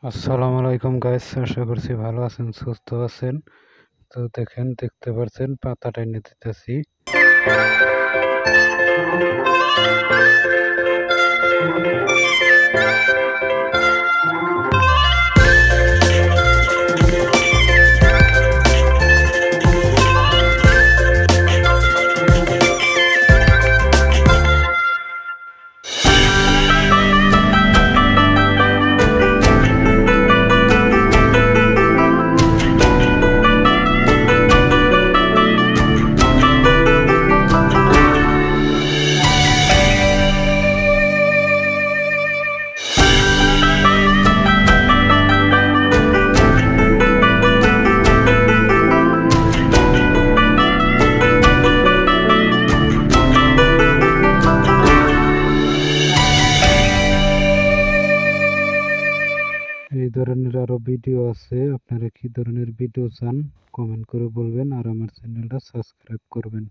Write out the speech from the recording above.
আসসালামু আলাইকুম গাইস, আশা করছি ভালো আছেন, সুস্থ আছেন। তো দেখতে পাচ্ছেন পাতাটা এনে দিতেছি। এই ধরনের আরো ভিডিও আছে, আপনারা কি ধরনের ভিডিও চান কমেন্ট করে বলবেন, আর আমার চ্যানেলটা সাবস্ক্রাইব করবেন।